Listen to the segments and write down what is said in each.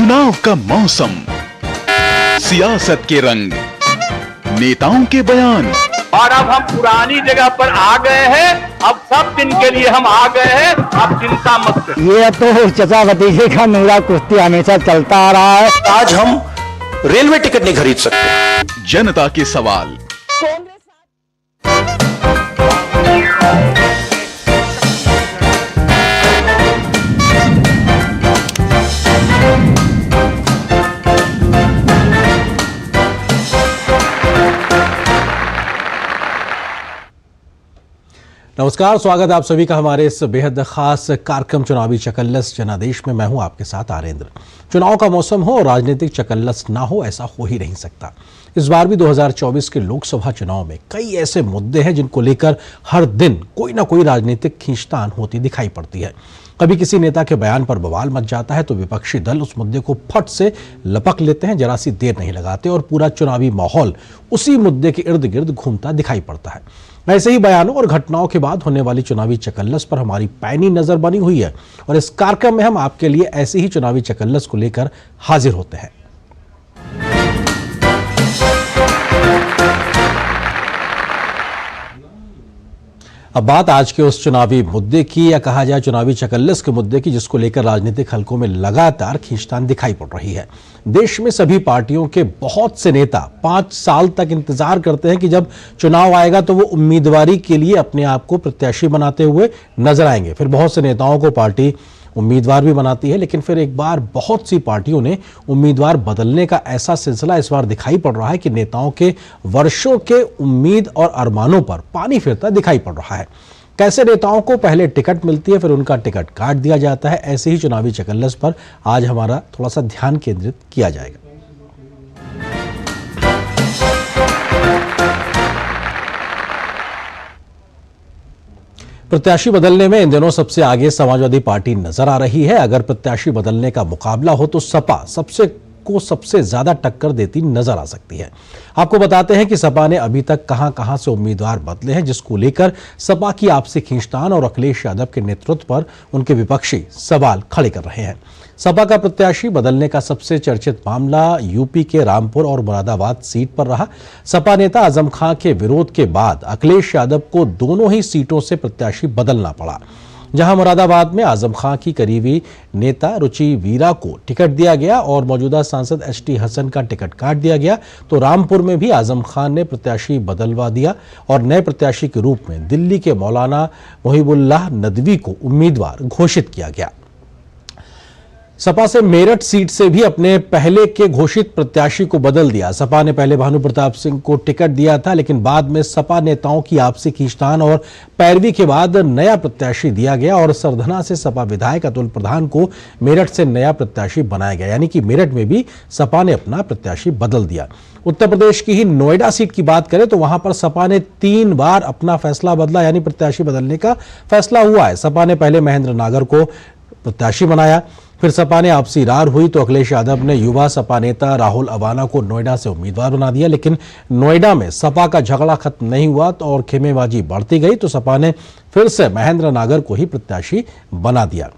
चुनाव का मौसम, सियासत के रंग, नेताओं के बयान। और अब हम पुरानी जगह पर आ गए हैं। अब सब दिन के लिए हम आ गए हैं। अब चिंता मत करिए। ये तो चचा भतीजे का मेरा कुश्ती हमेशा चलता आ रहा है। आज हम रेलवे टिकट नहीं खरीद सकते। जनता के सवाल। नमस्कार, स्वागत है आप सभी का हमारे इस बेहद खास कार्यक्रम चुनावी चकल्लस जनादेश में। मैं हूं आपके साथ आरेंद्र। चुनाव का मौसम हो और राजनीतिक चकल्लस ना हो, ऐसा हो ही नहीं सकता। इस बार भी 2024 के लोकसभा चुनाव में कई ऐसे मुद्दे हैं जिनको लेकर हर दिन कोई ना कोई राजनीतिक खींचतान होती दिखाई पड़ती है। कभी किसी नेता के बयान पर बवाल मच जाता है तो विपक्षी दल उस मुद्दे को फट से लपक लेते हैं, जरा सी देर नहीं लगाते और पूरा चुनावी माहौल उसी मुद्दे के इर्द गिर्द घूमता दिखाई पड़ता है। ऐसे ही बयानों और घटनाओं के बाद होने वाली चुनावी चकल्लस पर हमारी पैनी नजर बनी हुई है और इस कार्यक्रम में हम आपके लिए ऐसे ही चुनावी चकल्लस को लेकर हाजिर होते हैं। अब बात आज के उस चुनावी मुद्दे की, या कहा जाए चुनावी चकल्लस के मुद्दे की, जिसको लेकर राजनीतिक हलकों में लगातार खींचतान दिखाई पड़ रही है। देश में सभी पार्टियों के बहुत से नेता 5 साल तक इंतजार करते हैं कि जब चुनाव आएगा तो वो उम्मीदवारी के लिए अपने आप को प्रत्याशी बनाते हुए नजर आएंगे। फिर बहुत से नेताओं को पार्टी उम्मीदवार भी बनाती है, लेकिन फिर एक बार बहुत सी पार्टियों ने उम्मीदवार बदलने का ऐसा सिलसिला इस बार दिखाई पड़ रहा है कि नेताओं के वर्षों के उम्मीद और अरमानों पर पानी फिरता दिखाई पड़ रहा है। कैसे नेताओं को पहले टिकट मिलती है, फिर उनका टिकट काट दिया जाता है, ऐसे ही चुनावी चकल्लस पर आज हमारा थोड़ा सा ध्यान केंद्रित किया जाएगा। प्रत्याशी बदलने में इन दिनों सबसे आगे समाजवादी पार्टी नजर आ रही है। अगर प्रत्याशी बदलने का मुकाबला हो तो सपा सबसे ज्यादा टक्कर देती नजर आ सकती है। आपको बताते हैं कि सपा ने अभी तक कहां से उम्मीदवार बदले हैं, जिसको लेकर सपा की आपसी खींचतान और अखिलेश यादव के नेतृत्व पर उनके विपक्षी सवाल खड़े कर रहे हैं। सपा का प्रत्याशी बदलने का सबसे चर्चित मामला यूपी के रामपुर और मुरादाबाद सीट पर रहा। सपा नेता आजम खां के विरोध के बाद अखिलेश यादव को दोनों ही सीटों से प्रत्याशी बदलना पड़ा। जहां मुरादाबाद में आजम खां की करीबी नेता रुचि वीरा को टिकट दिया गया और मौजूदा सांसद एसटी हसन का टिकट काट दिया गया, तो रामपुर में भी आजम खां ने प्रत्याशी बदलवा दिया और नए प्रत्याशी के रूप में दिल्ली के मौलाना मोहिबुल्लाह नदवी को उम्मीदवार घोषित किया गया। सपा से मेरठ सीट से भी अपने पहले के घोषित प्रत्याशी को बदल दिया। सपा ने पहले भानु प्रताप सिंह को टिकट दिया था, लेकिन बाद में सपा नेताओं की आपसी खींचतान और पैरवी के बाद नया प्रत्याशी दिया गया और सरधना से सपा विधायक अतुल प्रधान को मेरठ से नया प्रत्याशी बनाया गया। यानी कि मेरठ में भी सपा ने अपना प्रत्याशी बदल दिया। उत्तर प्रदेश की ही नोएडा सीट की बात करें तो वहां पर सपा ने 3 बार अपना फैसला बदला, यानी प्रत्याशी बदलने का फैसला हुआ है। सपा ने पहले महेंद्र नागर को प्रत्याशी बनाया, फिर सपा ने आपसी रार हुई तो अखिलेश यादव ने युवा सपा नेता राहुल अवाना को नोएडा से उम्मीदवार बना दिया। लेकिन नोएडा में सपा का झगड़ा खत्म नहीं हुआ और खेमेबाजी बढ़ती गई तो सपा ने फिर से महेंद्र नागर को ही प्रत्याशी बना दिया।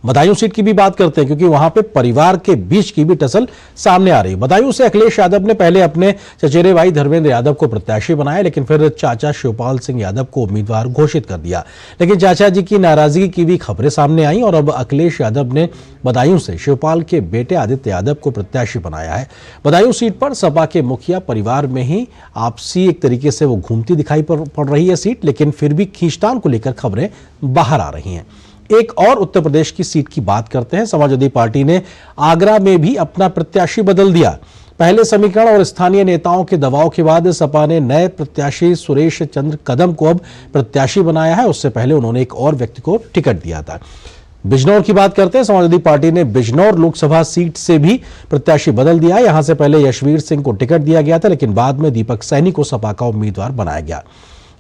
बदायूं सीट की भी बात करते हैं क्योंकि वहां पे परिवार के बीच की भी टसल सामने आ रही है। बदायूं से अखिलेश यादव ने पहले अपने चचेरे भाई धर्मेंद्र यादव को प्रत्याशी बनाया, लेकिन फिर चाचा शिवपाल सिंह यादव को उम्मीदवार घोषित कर दिया। लेकिन चाचा जी की नाराजगी की भी खबरें सामने आई और अब अखिलेश यादव ने बदायूं से शिवपाल के बेटे आदित्य यादव को प्रत्याशी बनाया है। बदायूं सीट पर सपा के मुखिया परिवार में ही आपसी एक तरीके से वो घूमती दिखाई पड़ रही है सीट, लेकिन फिर भी खींचतान को लेकर खबरें बाहर आ रही हैं। एक और उत्तर प्रदेश की सीट की बात करते हैं। समाजवादी पार्टी ने आगरा में भी अपना प्रत्याशी बदल दिया। पहले समीकरण और स्थानीय नेताओं के दबाव के बाद सपा ने नए प्रत्याशी सुरेश चंद्र कदम को अब प्रत्याशी बनाया है। उससे पहले उन्होंने एक और व्यक्ति को टिकट दिया था। बिजनौर की बात करते हैं। समाजवादी पार्टी ने बिजनौर लोकसभा सीट से भी प्रत्याशी बदल दिया। यहां से पहले यशवीर सिंह को टिकट दिया गया था, लेकिन बाद में दीपक सैनी को सपा का उम्मीदवार बनाया गया।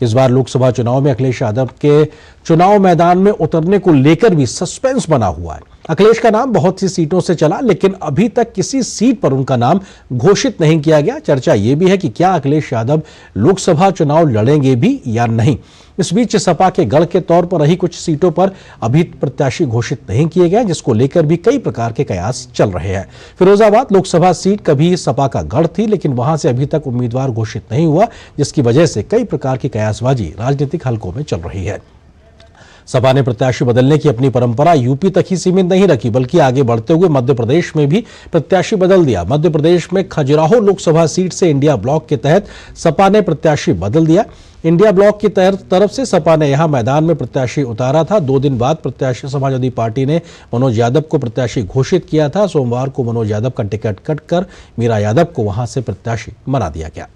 इस बार लोकसभा चुनाव में अखिलेश यादव के चुनाव मैदान में उतरने को लेकर भी सस्पेंस बना हुआ है। अखिलेश का नाम बहुत सी सीटों से चला, लेकिन अभी तक किसी सीट पर उनका नाम घोषित नहीं किया गया। चर्चा यह भी है कि क्या अखिलेश यादव लोकसभा चुनाव लड़ेंगे भी या नहीं। इस बीच सपा के गढ़ के तौर पर रही कुछ सीटों पर अभी प्रत्याशी घोषित नहीं किए गए, जिसको लेकर भी कई प्रकार के कयास चल रहे हैं। फिरोजाबाद लोकसभा सीट कभी सपा का गढ़ थी, लेकिन वहां से अभी तक उम्मीदवार घोषित नहीं हुआ, जिसकी वजह से कई प्रकार की कयासबाजी राजनीतिक हलकों में चल रही है। सपा ने प्रत्याशी बदलने की अपनी परंपरा यूपी तक ही सीमित नहीं रखी, बल्कि आगे बढ़ते हुए मध्य प्रदेश में भी प्रत्याशी बदल दिया। मध्य प्रदेश में खजुराहो लोकसभा सीट से इंडिया ब्लॉक के तहत सपा ने प्रत्याशी बदल दिया। इंडिया ब्लॉक की तरफ से सपा ने यहां मैदान में प्रत्याशी उतारा था। 2 दिन बाद प्रत्याशी समाजवादी पार्टी ने मनोज यादव को प्रत्याशी घोषित किया था। सोमवार को मनोज यादव का टिकट कटकर मीरा यादव को वहां से प्रत्याशी बना दिया गया।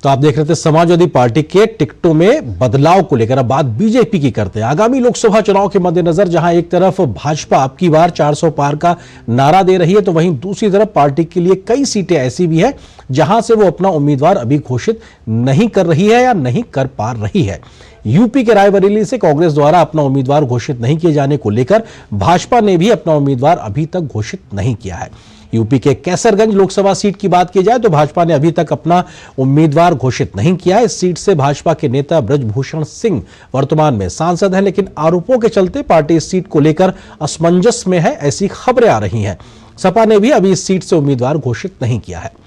तो आप देख रहे थे समाजवादी पार्टी के टिकटों में बदलाव को लेकर। अब बात बीजेपी की करते हैं। आगामी लोकसभा चुनाव के मद्देनजर जहां एक तरफ भाजपा अब की बार 400 पार का नारा दे रही है, तो वहीं दूसरी तरफ पार्टी के लिए कई सीटें ऐसी भी है जहां से वो अपना उम्मीदवार अभी घोषित नहीं कर रही है या नहीं कर पा रही है। यूपी के रायबरेली से कांग्रेस द्वारा अपना उम्मीदवार घोषित नहीं किए जाने को लेकर भाजपा ने भी अपना उम्मीदवार अभी तक घोषित नहीं किया है। यूपी के कैसरगंज लोकसभा सीट की बात की जाए तो भाजपा ने अभी तक अपना उम्मीदवार घोषित नहीं किया है। इस सीट से भाजपा के नेता ब्रजभूषण सिंह वर्तमान में सांसद हैं, लेकिन आरोपों के चलते पार्टी इस सीट को लेकर असमंजस में है, ऐसी खबरें आ रही हैं। सपा ने भी अभी इस सीट से उम्मीदवार घोषित नहीं किया है।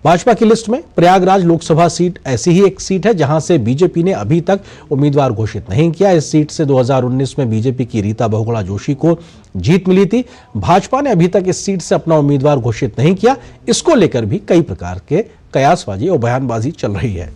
भाजपा की लिस्ट में प्रयागराज लोकसभा सीट ऐसी ही एक सीट है जहां से बीजेपी ने अभी तक उम्मीदवार घोषित नहीं किया। इस सीट से 2019 में बीजेपी की रीता बहुगुणा जोशी को जीत मिली थी। भाजपा ने अभी तक इस सीट से अपना उम्मीदवार घोषित नहीं किया। इसको लेकर भी कई प्रकार के कयासबाजी और बयानबाजी चल रही है।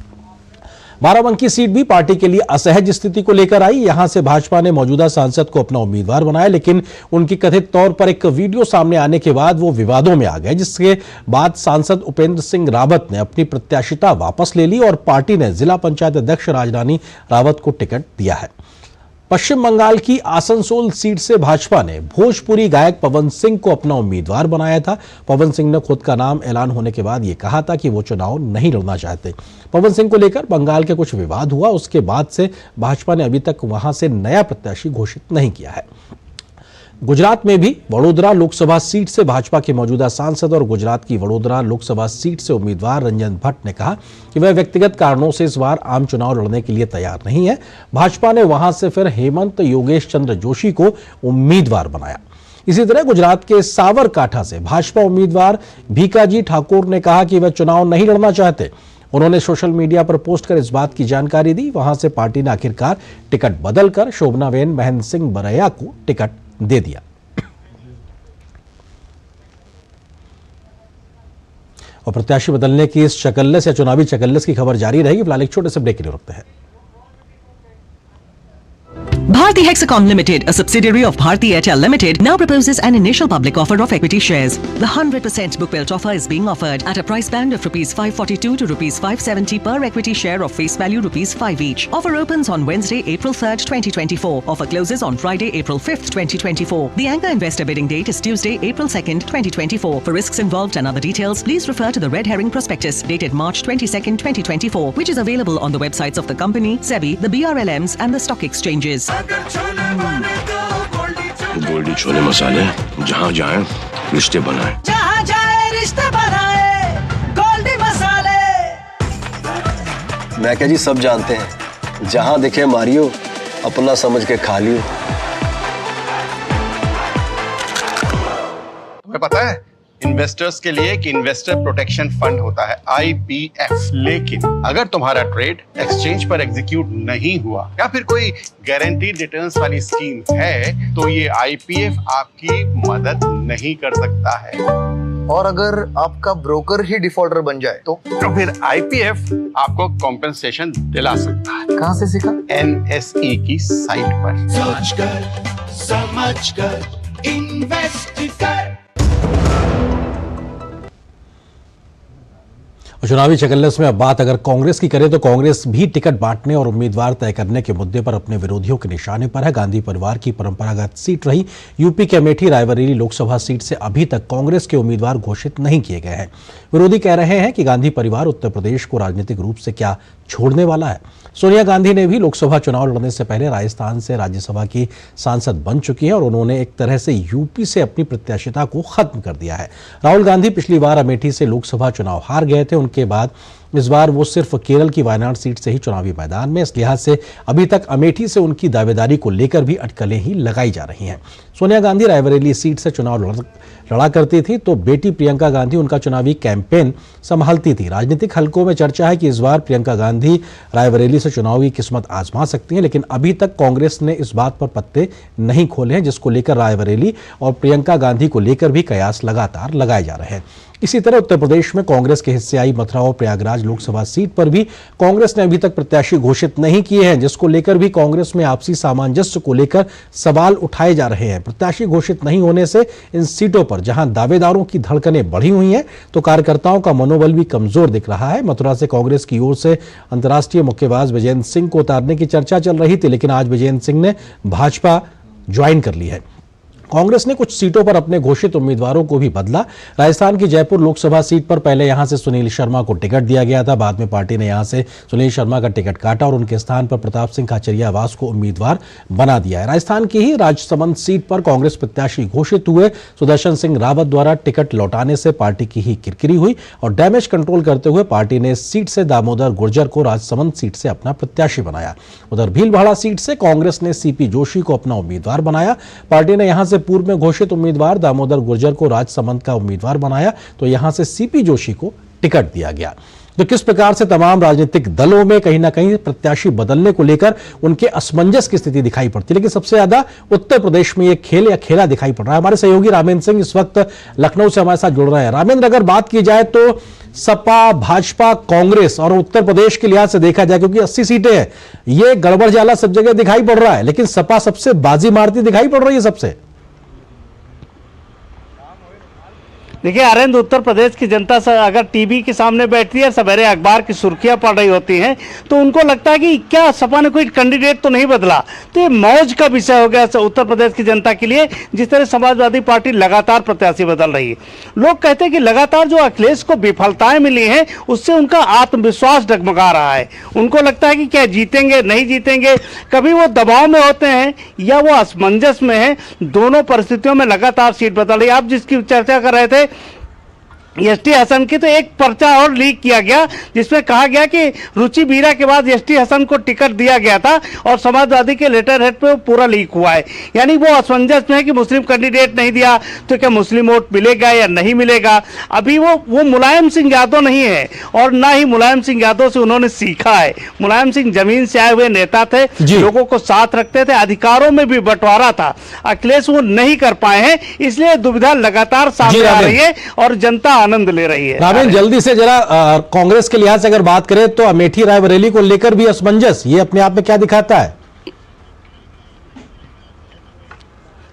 बाराबंकी सीट भी पार्टी के लिए असहज स्थिति को लेकर आई। यहां से भाजपा ने मौजूदा सांसद को अपना उम्मीदवार बनाया, लेकिन उनकी कथित तौर पर एक वीडियो सामने आने के बाद वो विवादों में आ गए, जिसके बाद सांसद उपेंद्र सिंह रावत ने अपनी प्रत्याशिता वापस ले ली और पार्टी ने जिला पंचायत अध्यक्ष राजरानी रावत को टिकट दिया है। पश्चिम बंगाल की आसनसोल सीट से भाजपा ने भोजपुरी गायक पवन सिंह को अपना उम्मीदवार बनाया था। पवन सिंह ने खुद का नाम ऐलान होने के बाद यह कहा था कि वो चुनाव नहीं लड़ना चाहते। पवन सिंह को लेकर बंगाल के कुछ विवाद हुआ, उसके बाद से भाजपा ने अभी तक वहां से नया प्रत्याशी घोषित नहीं किया है। गुजरात में भी वडोदरा लोकसभा सीट से भाजपा के मौजूदा सांसद और गुजरात की वडोदरा लोकसभा सीट से उम्मीदवार रंजन भट्ट ने कहा कि वह व्यक्तिगत कारणों से इस बार आम चुनाव लड़ने के लिए तैयार नहीं है। भाजपा ने वहां से फिर हेमंत योगेश चंद्र जोशी को उम्मीदवार बनाया। इसी तरह गुजरात के सावरकांठा से भाजपा उम्मीदवार भीकाजी ठाकुर ने कहा कि वह चुनाव नहीं लड़ना चाहते। उन्होंने सोशल मीडिया पर पोस्ट कर इस बात की जानकारी दी। वहां से पार्टी ने आखिरकार टिकट बदलकर शोभनाबेन महेंद्र सिंह बरैया को टिकट दे दिया। और प्रत्याशी बदलने की इस चकल्लस या चुनावी चकल्लस की खबर जारी रहेगी। फिलहाल एक छोटे से ब्रेक के लिए रुकते हैं। Bharti Hexacom Limited, a subsidiary of Bharti Airtel Limited, now proposes an initial public offer of equity shares. The 100% book built offer is being offered at a price band of rupees 542 to rupees 570 per equity share of face value rupees 5 each. Offer opens on Wednesday, April 3rd, 2024. Offer closes on Friday, April 5th, 2024. The anchor investor bidding date is Tuesday, April 2nd, 2024. For risks involved and other details, please refer to the red herring prospectus dated March 22nd, 2024, which is available on the websites of the company, SEBI, the BRLMs and the stock exchanges. Goldy chole मसाले, जहाँ जाए रिश्ते बनाए, जहाँ जाए रिश्ते बनाए, गोल्डी मसाले। मैं क्या जी सब जानते हैं, जहाँ दिखे मारियो, अपना समझ के खा लियो। तुम्हें पता है इन्वेस्टर्स के लिए एक इन्वेस्टर प्रोटेक्शन फंड होता है IPF, लेकिन अगर तुम्हारा ट्रेड एक्सचेंज पर एग्जीक्यूट नहीं हुआ या फिर कोई गारंटीड रिटर्न्स वाली स्कीम है तो ये IPF आपकी मदद नहीं कर सकता है। और अगर आपका ब्रोकर ही डिफॉल्टर बन जाए तो फिर IPF आपको कॉम्पेंसेशन दिला सकता है। कहाँ से सीखा? NSE की साइट पर। सोच कर समझ कर इन्वेस्ट कर। और चुनावी चकल्लस में अब बात अगर कांग्रेस की करें तो कांग्रेस भी टिकट बांटने और उम्मीदवार तय करने के मुद्दे पर अपने विरोधियों के निशाने पर है। गांधी परिवार की परंपरागत सीट रही यूपी के अमेठी रायबरेली लोकसभा सीट से अभी तक कांग्रेस के उम्मीदवार घोषित नहीं किए गए हैं। विरोधी कह रहे हैं कि गांधी परिवार उत्तर प्रदेश को राजनीतिक रूप से क्या छोड़ने वाला है। सोनिया गांधी ने भी लोकसभा चुनाव लड़ने से पहले राजस्थान से राज्यसभा की सांसद बन चुकी हैं और उन्होंने एक तरह से यूपी से अपनी प्रत्याशिता को खत्म कर दिया है। राहुल गांधी पिछली बार अमेठी से लोकसभा चुनाव हार गए थे, उनके बाद इस बार वो सिर्फ केरल की वायनाड सीट से ही चुनावी मैदान में। इस लिहाज से अभी तक अमेठी से उनकी दावेदारी को लेकर भी अटकलें ही लगाई जा रही हैं। सोनिया गांधी रायबरेली सीट से चुनाव लड़ा करती थी तो बेटी प्रियंका गांधी उनका चुनावी कैंपेन संभालती थी। राजनीतिक हलकों में चर्चा है कि इस बार प्रियंका गांधी रायबरेली से चुनावी किस्मत आजमा सकती हैं, लेकिन अभी तक कांग्रेस ने इस बात पर पत्ते नहीं खोले हैं, जिसको लेकर रायबरेली और प्रियंका गांधी को लेकर भी कयास लगातार लगाए जा रहे हैं। इसी तरह उत्तर प्रदेश में कांग्रेस के हिस्से आई मथुरा और प्रयागराज लोकसभा सीट पर भी कांग्रेस ने अभी तक प्रत्याशी घोषित नहीं किए हैं, जिसको लेकर भी कांग्रेस में आपसी सामंजस्य को लेकर सवाल उठाए जा रहे हैं। प्रत्याशी घोषित नहीं होने से इन सीटों पर जहां दावेदारों की धड़कनें बढ़ी हुई हैं तो कार्यकर्ताओं का मनोबल भी कमजोर दिख रहा है। मथुरा से कांग्रेस की ओर से अंतर्राष्ट्रीय मुक्केबाज विजेंद्र सिंह को उतारने की चर्चा चल रही थी, लेकिन आज विजेंद्र सिंह ने भाजपा ज्वाइन कर ली है। कांग्रेस ने कुछ सीटों पर अपने घोषित उम्मीदवारों को भी बदला। राजस्थान की जयपुर लोकसभा सीट पर पहले यहां से सुनील शर्मा को टिकट दिया गया था, बाद में पार्टी ने यहां से सुनील शर्मा का टिकट काटा और उनके स्थान पर प्रताप सिंह खाचरियावास को उम्मीदवार बना दिया है। राजस्थान की ही राजसमंद सीट पर कांग्रेस प्रत्याशी घोषित हुए सुदर्शन सिंह रावत द्वारा टिकट लौटाने से पार्टी की ही किरकिरी हुई और डैमेज कंट्रोल करते हुए पार्टी ने इस सीट से दामोदर गुर्जर को राजसमंद सीट से अपना प्रत्याशी बनाया। उधर भीलवाड़ा सीट से कांग्रेस ने सीपी जोशी को अपना उम्मीदवार बनाया। पार्टी ने यहां से पूर्व में घोषित उम्मीदवार दामोदर गुर्जर को राजसमंद का उम्मीदवार बनाया तो यहां से सीपी जोशी को टिकट दिया गया। तो किस प्रकार से तमाम राजनीतिक दलों में कहीं ना कहीं प्रत्याशी बदलने को लेकर उनके असमंजस की स्थिति दिखाई पड़ती है, लेकिन सबसे ज्यादा उत्तर प्रदेश में यह खेल या खेला दिखाई पड़ रहा है। हमारे सहयोगी रामेंद्र सिंह इस वक्त लखनऊ से हमारे साथ जुड़ रहे हैं। रामेंद्र, अगर बात की जाए तो सपा, भाजपा, कांग्रेस और उत्तर प्रदेश के लिहाज से देखा जाए, क्योंकि 80 सीटें हैं, ये गड़बड़ जाला सब जगह दिखाई पड़ रहा है, लेकिन सपा सबसे बाजी मारती दिखाई पड़ रही है सबसे। देखिए आनंद, उत्तर प्रदेश की जनता से अगर टीवी के सामने बैठती है, सवेरे अखबार की सुर्खियां पढ़ रही होती हैं, तो उनको लगता है कि क्या सपा ने कोई कैंडिडेट तो नहीं बदला। तो ये मौज का विषय हो गया उत्तर प्रदेश की जनता के लिए, जिस तरह समाजवादी पार्टी लगातार प्रत्याशी बदल रही है। लोग कहते हैं कि लगातार जो अखिलेश को विफलताएं मिली हैं उससे उनका आत्मविश्वास डगमगा रहा है। उनको लगता है कि क्या जीतेंगे नहीं जीतेंगे, कभी वो दबाव में होते हैं या वो असमंजस में है। दोनों परिस्थितियों में लगातार सीट बदल रही है। आप जिसकी चर्चा कर रहे थे एसटी हसन की, तो एक पर्चा और लीक किया गया जिसमें कहा गया कि रुचि बीरा के बाद एसटी हसन को टिकट दिया गया था और समाजवादी के लेटर हेड पे पूरा लीक हुआ है। यानी वो असमंजस में है कि मुस्लिम कैंडिडेट नहीं दिया तो क्या मुस्लिम वोट मिलेगा या नहीं मिलेगा। अभी वो मुलायम सिंह यादव नहीं है और ना ही मुलायम सिंह यादव से उन्होंने सीखा है। मुलायम सिंह जमीन से आए हुए नेता थे, लोगों को साथ रखते थे, अधिकारों में भी बंटवारा था। अखिलेश वो नहीं कर पाए हैं, इसलिए दुविधा लगातार सामने आ रही है और जनता आनंद ले रही है। रामेंद्र, जल्दी से जरा कांग्रेस के लिहाज से अगर बात करें तो अमेठी रायबरेली को लेकर भी असमंजस, ये अपने आप में क्या दिखाता है?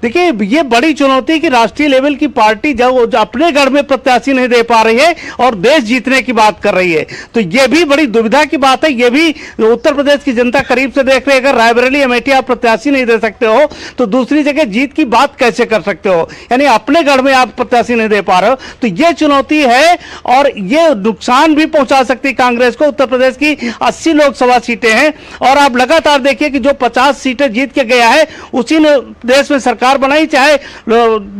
देखिए ये बड़ी चुनौती कि राष्ट्रीय लेवल की पार्टी जब अपने गढ़ में प्रत्याशी नहीं दे पा रही है और देश जीतने की बात कर रही है, तो ये भी बड़ी दुविधा की बात है। ये भी उत्तर प्रदेश की जनता करीब से देख रही है। अगर रायबरेली अमेठी आप प्रत्याशी नहीं दे सकते हो तो दूसरी जगह जीत की बात कैसे कर सकते हो। यानी अपने गढ़ में आप प्रत्याशी नहीं दे पा रहे हो, तो ये चुनौती है और ये नुकसान भी पहुंचा सकती है कांग्रेस को। उत्तर प्रदेश की 80 लोकसभा सीटें हैं और आप लगातार देखिए कि जो 50 सीटें जीत के गया है उसी ने देश में सरकार बनाई, चाहे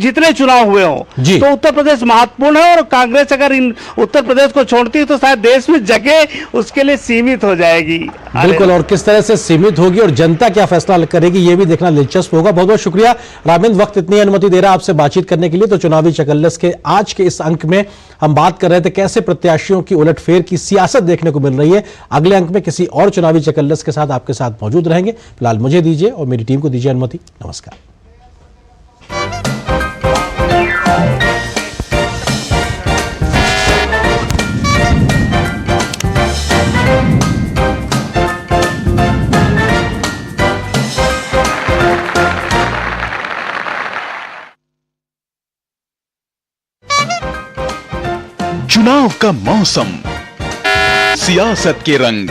जितने चुनाव हुए हों। तो उत्तर प्रदेश महत्वपूर्ण है और कांग्रेस अगर इन उत्तर प्रदेश को छोड़ती है तो शायद देश में जगह उसके लिए सीमित हो जाएगी। बिल्कुल, और किस तरह से सीमित होगी और जनता क्या फैसला करेगी ये भी देखना दिलचस्प होगा। बहुत बहुत शुक्रिया रामेंद्र, वक्त इतनी अनुमति दे रहा आपसे बातचीत करने के लिए। तो चुनावी चकल्लस के आज के इस अंक में हम बात कर रहे थे कैसे प्रत्याशियों की उलटफेर की सियासत देखने को मिल रही है। अगले अंक में किसी और चुनावी चकल्लस के साथ आपके साथ मौजूद रहेंगे। फिलहाल मुझे दीजिए और मेरी टीम को दीजिए अनुमति। नमस्कार। चुनाव का मौसम सियासत के रंग,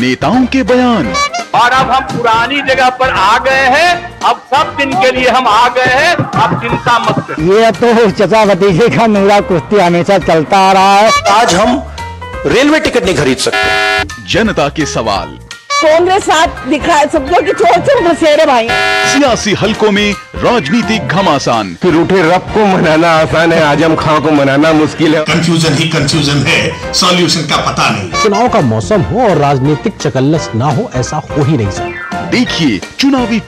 नेताओं के बयान, और अब हम पुरानी जगह पर आ गए हैं। अब सब दिन के लिए हम आ गए हैं। अब चिंता मत करिए। ये तो चचा भतीजे का नूरा कुश्ती हमेशा चलता आ रहा है। आज हम रेलवे टिकट नहीं खरीद सकते। जनता के सवाल, कांग्रेस साथ दिखा है सबको कि छोड़ छोड़ बसेरे भाई। सियासी हलकों में राजनीतिक घमासान, फिर उठे रब को मनाना आसान है, आजम खां को मनाना मुश्किल है। कंफ्यूजन ही कंफ्यूजन है, सॉल्यूशन का पता नहीं। चुनाव का मौसम हो और राजनीतिक चकल्लस ना हो, ऐसा हो ही नहीं सकता। देखिए चुनावी